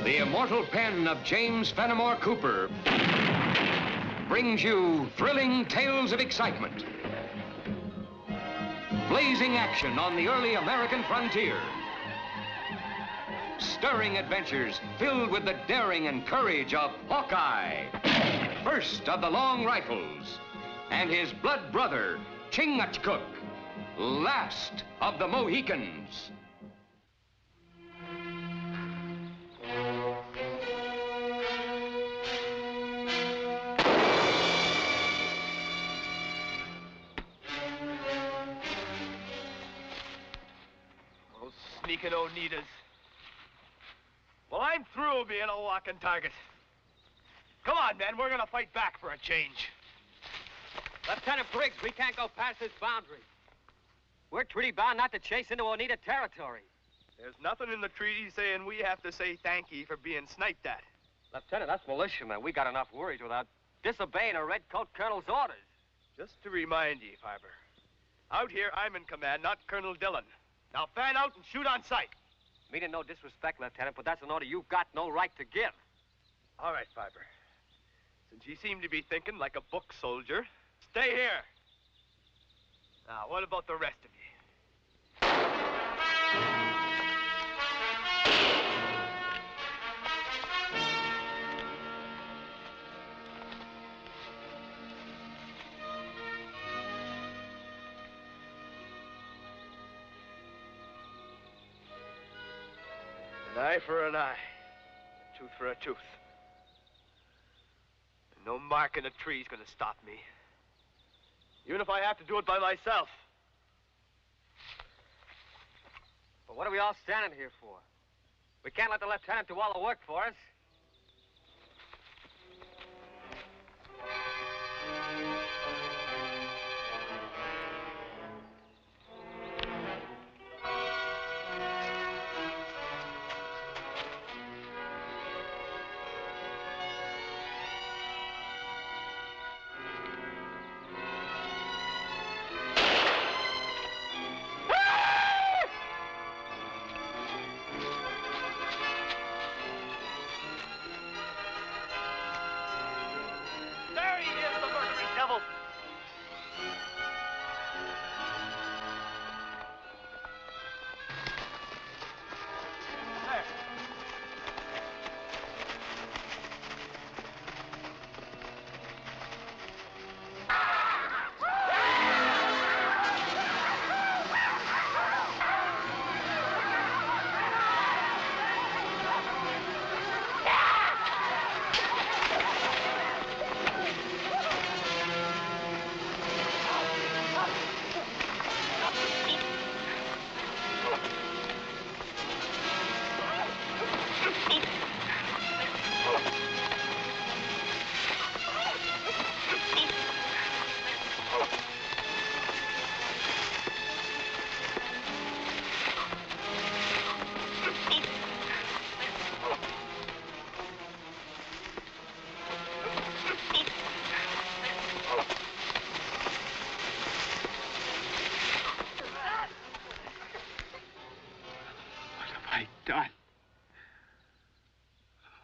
The immortal pen of James Fenimore Cooper brings you thrilling tales of excitement, blazing action on the early American frontier, stirring adventures filled with the daring and courage of Hawkeye, first of the Long Rifles, and his blood brother, Chingachgook, last of the Mohicans. Those sneaking Oneidas. Well, I'm through being a walking target. Come on, men, we're gonna fight back for a change. Lieutenant Briggs, we can't go past this boundary. We're treaty bound not to chase into Oneida territory. There's nothing in the treaty saying we have to say thank you for being sniped at. Lieutenant, that's militiamen. We got enough worries without disobeying a redcoat colonel's orders. Just to remind you, Farber, out here I'm in command, not Colonel Dillon. Now fan out and shoot on sight. Meaning no disrespect, Lieutenant, but that's an order you've got no right to give. All right, Farber. Since you seem to be thinking like a book soldier, stay here. Now, what about the rest of you? An eye for an eye, a tooth for a tooth. And no mark in a tree's gonna stop me. Even if I have to do it by myself. But what are we all standing here for? We can't let the lieutenant do all the work for us.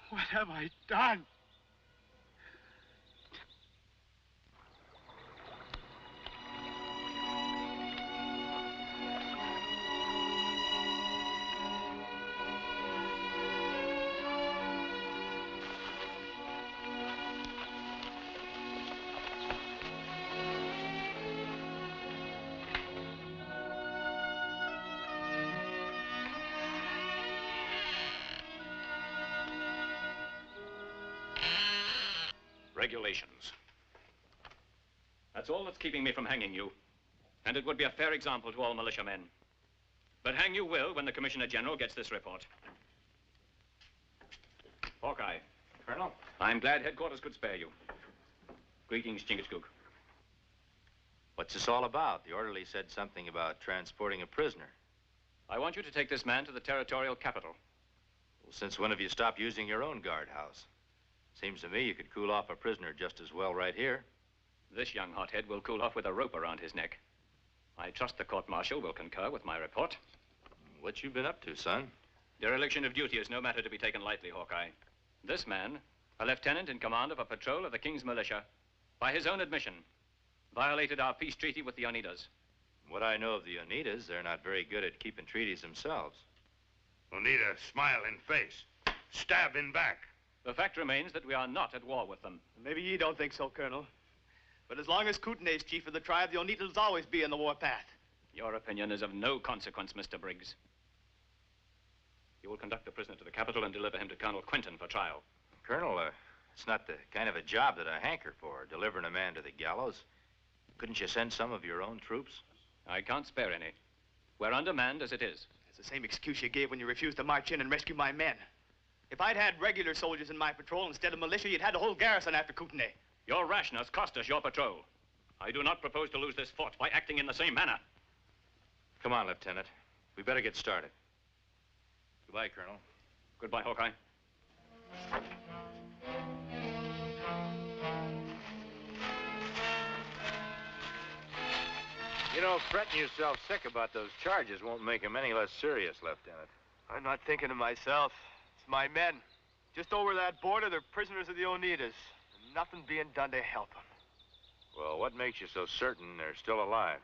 What have I done? Regulations. That's all that's keeping me from hanging you. And it would be a fair example to all militiamen. But hang you will when the Commissioner General gets this report. Hawkeye. Colonel? I'm glad headquarters could spare you. Greetings, Chingachgook. What's this all about? The orderly said something about transporting a prisoner. I want you to take this man to the territorial capital. Well, since when have you stopped using your own guardhouse? Seems to me you could cool off a prisoner just as well right here. This young hothead will cool off with a rope around his neck. I trust the court-martial will concur with my report. What you been up to, son? Dereliction of duty is no matter to be taken lightly, Hawkeye. This man, a lieutenant in command of a patrol of the King's militia, by his own admission, violated our peace treaty with the Oneidas. What I know of the Oneidas, they're not very good at keeping treaties themselves. Oneida, smile in face. Stab in back. The fact remains that we are not at war with them. Maybe ye don't think so, Colonel. But as long as Kootenai's chief of the tribe, the Oneidas will always be in the warpath. Your opinion is of no consequence, Mr. Briggs. You will conduct the prisoner to the capital and deliver him to Colonel Quinton for trial. Colonel, it's not the kind of a job that I hanker for, delivering a man to the gallows. Couldn't you send some of your own troops? I can't spare any. We're undermanned as it is. It's the same excuse you gave when you refused to march in and rescue my men. If I'd had regular soldiers in my patrol instead of militia, you'd had the whole garrison after Kootenai. Your rashness cost us your patrol. I do not propose to lose this fort by acting in the same manner. Come on, Lieutenant. We better get started. Goodbye, Colonel. Goodbye, Hawkeye. You know, fretting yourself sick about those charges won't make them any less serious, Lieutenant. I'm not thinking of myself. It's my men. Just over that border, they're prisoners of the Oneidas. And nothing being done to help them. Well, what makes you so certain they're still alive?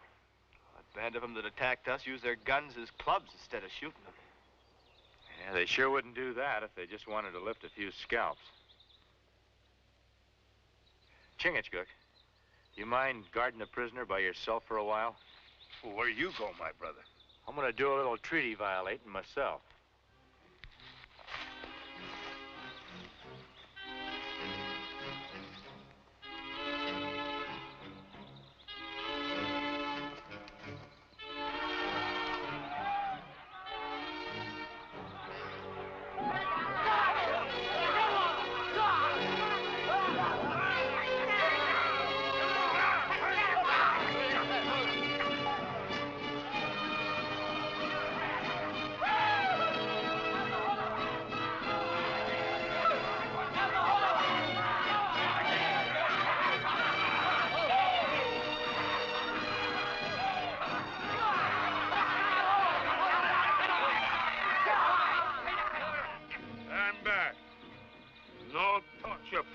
A band of them that attacked us used their guns as clubs instead of shooting them. Yeah, they sure wouldn't do that if they just wanted to lift a few scalps. Chingachgook, you mind guarding the prisoner by yourself for a while? Well, where you go, my brother? I'm gonna do a little treaty violating myself.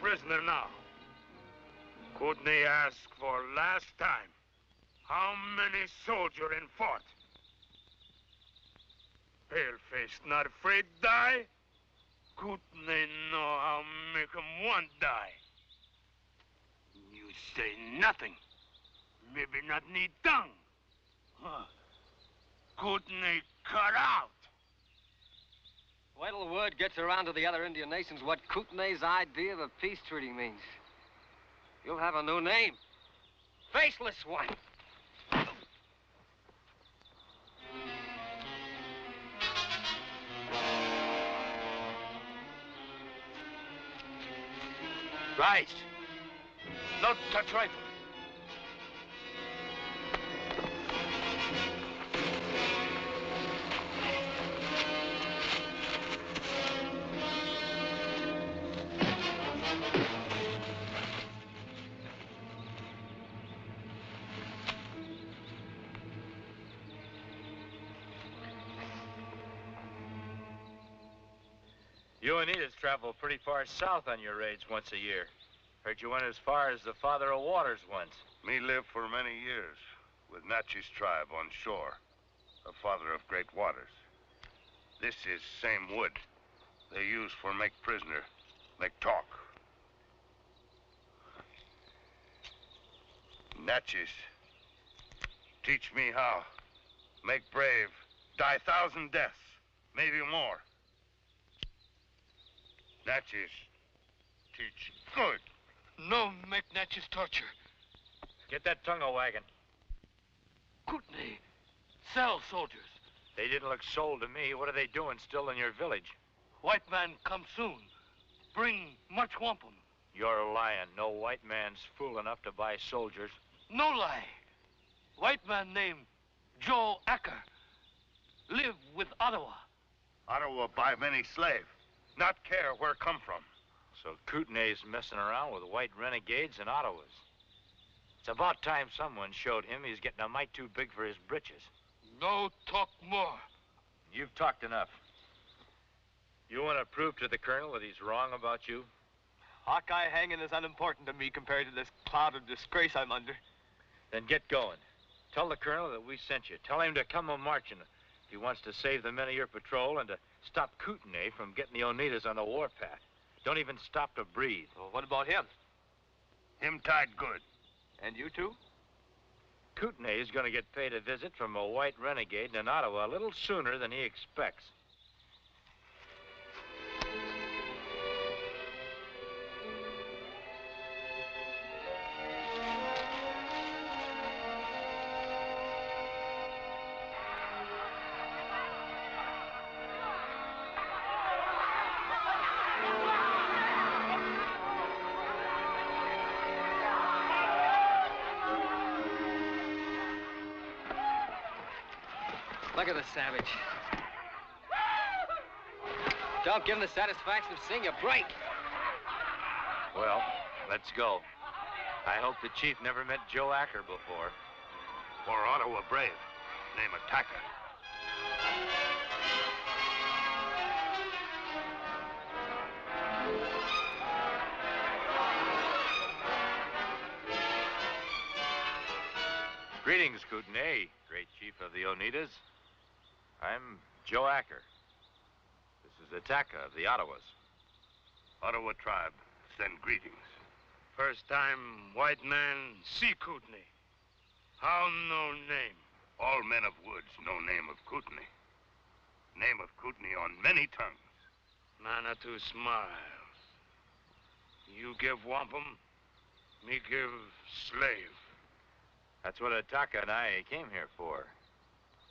Prisoner now. Kootenai ask for last time. How many soldier in fort? Paleface not afraid die? Kootenai know how make 'em want die. You say nothing. Maybe not need tongue. Huh. Kootenai cut out. Wait till the word gets around to the other Indian nations what Kootenai's idea of a peace treaty means. You'll have a new name. Faceless One. Rise. Not touch rifle. You Oneidas travel pretty far south on your raids once a year. Heard you went as far as the Father of Waters once. Me lived for many years with Natchez tribe on shore, the Father of Great Waters. This is same wood they use for make prisoner, make talk. Natchez teach me how. Make brave, die 1,000 deaths, maybe more. Natchez teach good. No make Natchez torture. Get that tongue a wagon. Kootenai, sell soldiers. They didn't look sold to me. What are they doing still in your village? White man come soon. Bring much wampum. You're lying. No white man's fool enough to buy soldiers. No lie. White man named Joe Acker. Live with Ottawa. Ottawa buy many slave. Not care where come from. So Kootenai's messing around with white renegades and Ottawas. It's about time someone showed him he's getting a mite too big for his britches. No talk more. You've talked enough. You want to prove to the Colonel that he's wrong about you? Hawkeye hanging is unimportant to me compared to this cloud of disgrace I'm under. Then get going. Tell the Colonel that we sent you. Tell him to come a marching if he wants to save the men of your patrol and to stop Kootenai from getting the Oneidas on the warpath. Don't even stop to breathe. Well, what about him? Him tied good. And you two? Kootenai is going to get paid a visit from a white renegade in Ottawa a little sooner than he expects. Look at the savage. Don't give him the satisfaction of seeing you break. Well, let's go. I hope the chief never met Joe Acker before. For Ottawa brave. Name Attacker. Greetings, Kootenai, great chief of the Oneidas. I'm Joe Acker. This is Attacker of the Ottawas. Ottawa tribe, send greetings. First time white man see Kootenai. How no name? All men of woods know name of Kootenai. Name of Kootenai on many tongues. Manitou smiles. You give wampum, me give slave. That's what Attacker and I came here for.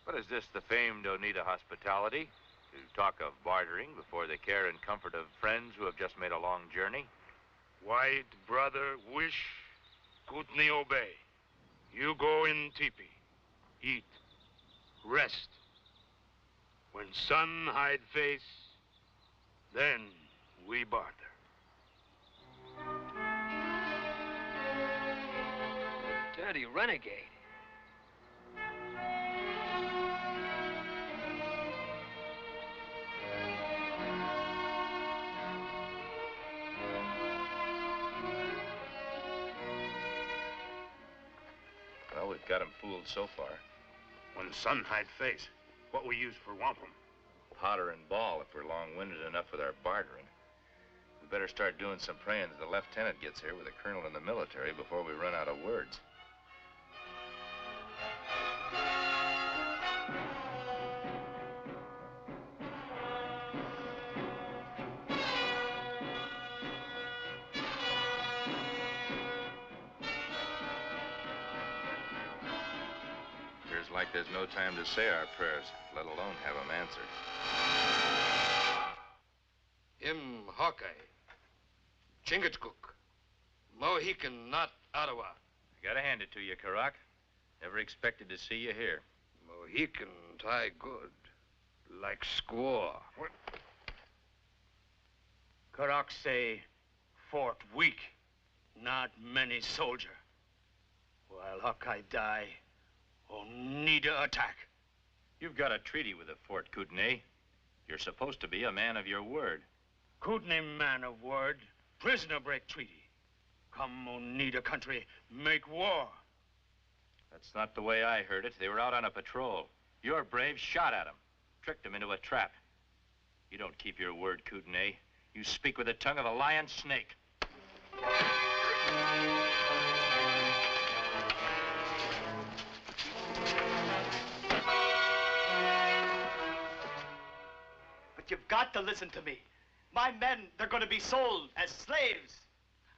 What is this, the famed Oneida hospitality? To talk of bartering before the care and comfort of friends who have just made a long journey? White brother wish, Kootenai obey. You go in teepee, eat, rest. When sun hide face, then we barter. Dirty renegade. Well, we've got him fooled so far. When sun hide face, what we use for wampum? Powder and ball if we're long-winded enough with our bartering. We better start doing some praying that the lieutenant gets here with the colonel in the military before we run out of words. Like there's no time to say our prayers, let alone have them answered. Him Hawkeye, Chingachgook, Mohican, not Ottawa. I gotta hand it to you, Karak. Never expected to see you here. Mohican tie good, like squaw. What? Karak say fort weak, not many soldier. While Hawkeye die, Oneida attack. You've got a treaty with the fort, Kootenai. You're supposed to be a man of your word. Kootenai man of word, prisoner break treaty. Come Oneida country, make war. That's not the way I heard it. They were out on a patrol. Your braves shot at them, tricked them into a trap. You don't keep your word, Kootenai. You speak with the tongue of a lion snake. You've got to listen to me. My men, they're going to be sold as slaves.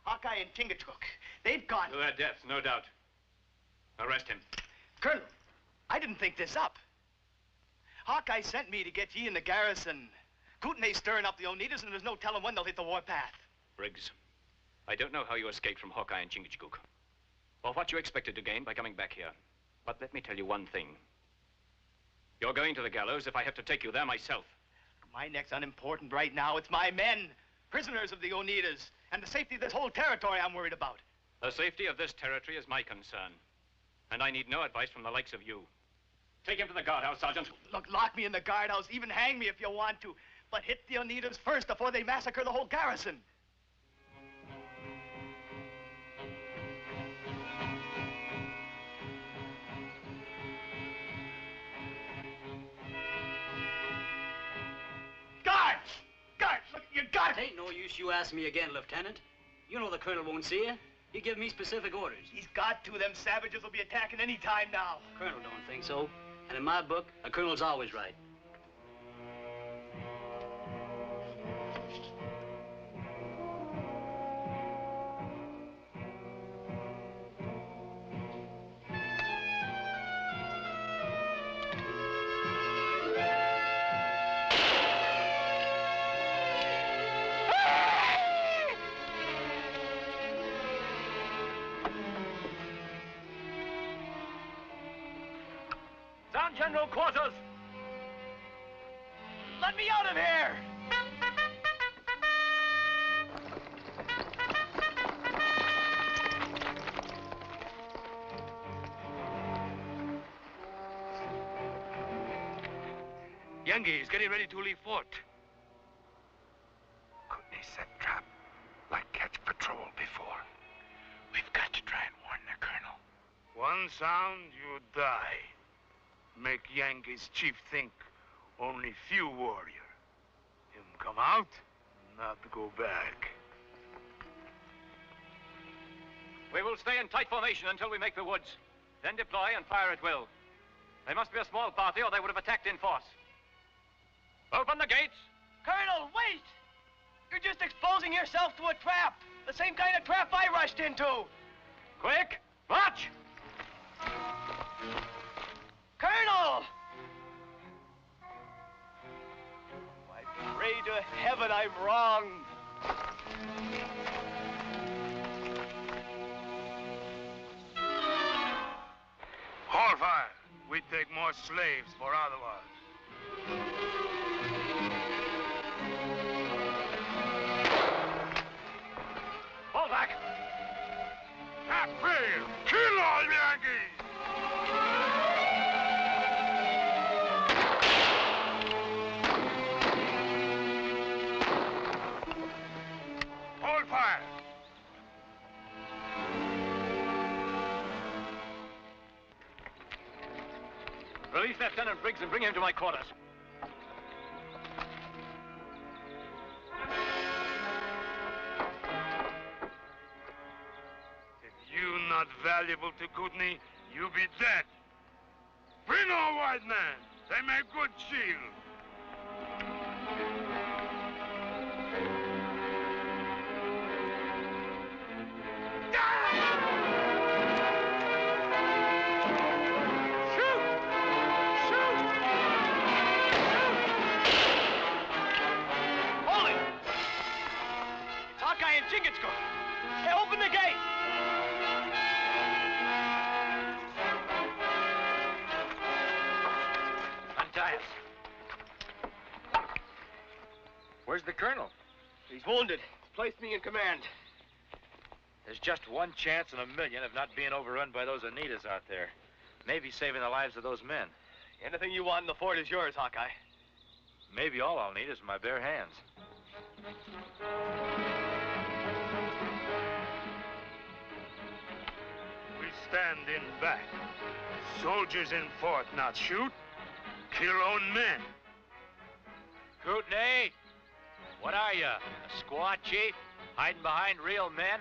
Hawkeye and Chingachgook, they've got... To their death, no doubt. Arrest him. Colonel, I didn't think this up. Hawkeye sent me to get ye in the garrison. Kootenai's stirring up the Oneidas, and there's no telling when they'll hit the warpath. Briggs, I don't know how you escaped from Hawkeye and Chingachgook, or what you expected to gain by coming back here. But let me tell you one thing. You're going to the gallows if I have to take you there myself. My neck's unimportant right now. It's my men, prisoners of the Oneidas, and the safety of this whole territory I'm worried about. The safety of this territory is my concern, and I need no advice from the likes of you. Take him to the guardhouse, Sergeant. Look, lock me in the guardhouse, even hang me if you want to. But hit the Oneidas first before they massacre the whole garrison. Guard! Guard! Look, you got It ain't no use you ask me again, Lieutenant. You know the Colonel won't see you. He give me specific orders. He's got to. Them savages will be attacking any time now. Colonel don't think so. And in my book, a colonel's always right. Down general quarters! Let me out of here! Yankees getting ready to leave fort. Kootenai set trap, like catch patrol before. We've got to try and warn the colonel. One sound, you die. Make Yankees chief think only few warrior. Him come out, not go back. We will stay in tight formation until we make the woods. Then deploy and fire at will. They must be a small party or they would have attacked in force. Open the gates! Colonel, wait! You're just exposing yourself to a trap. The same kind of trap I rushed into. Quick! March! Colonel! I pray to heaven I'm wrong. Hold fire. We take more slaves for otherwise. Fall back! That failed. Kill all Yankees! Hold fire. Release Lieutenant Briggs and bring him to my quarters. If you not valuable to Kootenai, you be dead. Bring all white men. They make good shield. Hold it! It's Hawkeye and Chingachgook. Hey, open the gate! Untie us. Where's the colonel? He's wounded. Placed me in command. There's just one chance in a million of not being overrun by those Oneidas out there. Maybe saving the lives of those men. Anything you want in the fort is yours, Hawkeye. Maybe all I'll need is my bare hands. We stand in back. Soldiers in fort not shoot. Kill own men. Kootenai, what are you, a squaw chief? Hiding behind real men?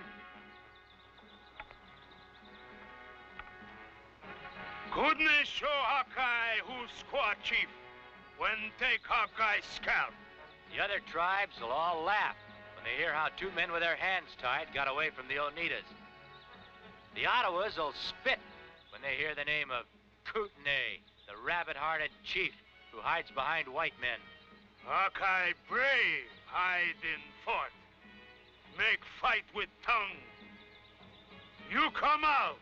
Kootenai show Hawkeye who's squaw chief. When take Hawkeye's scalp. The other tribes will all laugh when they hear how two men with their hands tied got away from the Oneidas. The Ottawas will spit when they hear the name of Kootenai, the rabbit-hearted chief who hides behind white men. Hawkeye brave hide in fort. Make fight with tongue. You come out.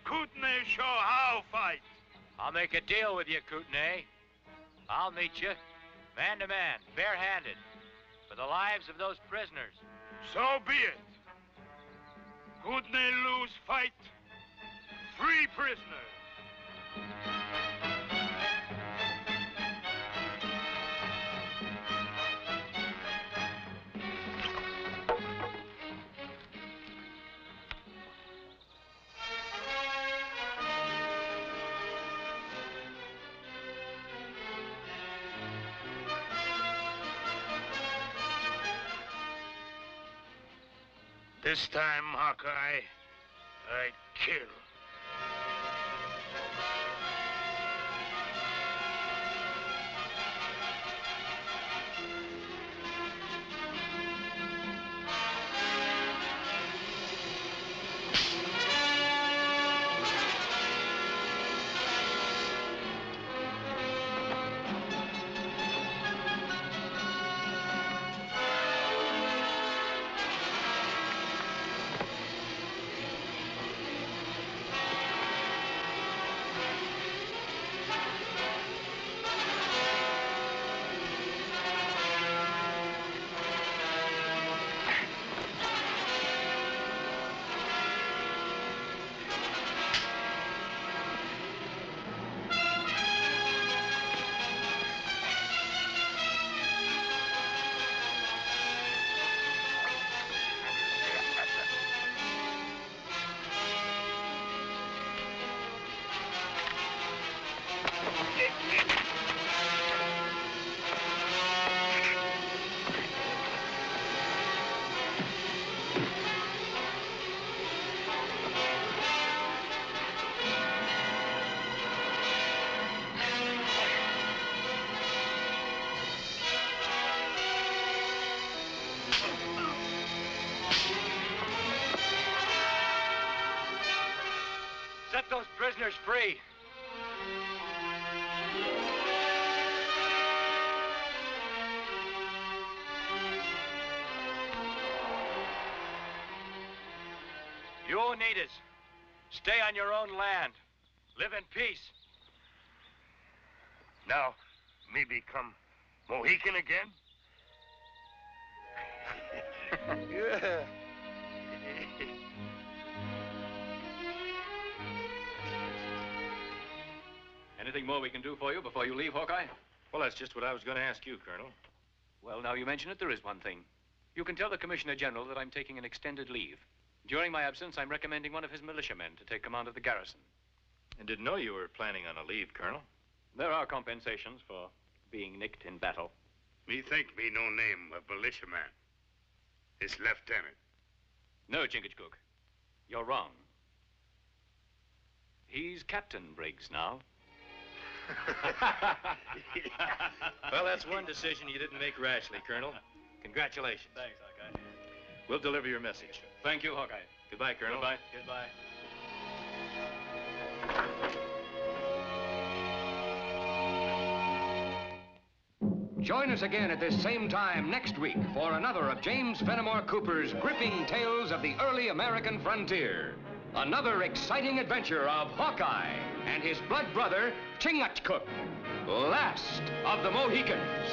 Kootenai show how fight. I'll make a deal with you, Kootenai. I'll meet you, man to man, bare-handed, for the lives of those prisoners. So be it. Kootenai lose fight. Free prisoners. This time, Hawkeye, I kill. Set those prisoners free. You Oneidas, stay on your own land. Live in peace. Now, me become Mohican again? Yeah. Anything more we can do for you before you leave, Hawkeye? Well, that's just what I was going to ask you, Colonel. Well, now you mention it, there is one thing. You can tell the Commissioner General that I'm taking an extended leave. During my absence, I'm recommending one of his militiamen to take command of the garrison. I didn't know you were planning on a leave, Colonel. There are compensations for being nicked in battle. Me think me no name of militiaman. It's lieutenant. No, Chingachgook. You're wrong. He's Captain Briggs now. Well, that's one decision you didn't make rashly, Colonel. Congratulations. Thanks, Hawkeye. We'll deliver your message. Thank you, Hawkeye. Goodbye, Colonel. Goodbye. Goodbye. Join us again at this same time next week for another of James Fenimore Cooper's gripping tales of the early American frontier. Another exciting adventure of Hawkeye and his blood brother, Chingachgook, last of the Mohicans.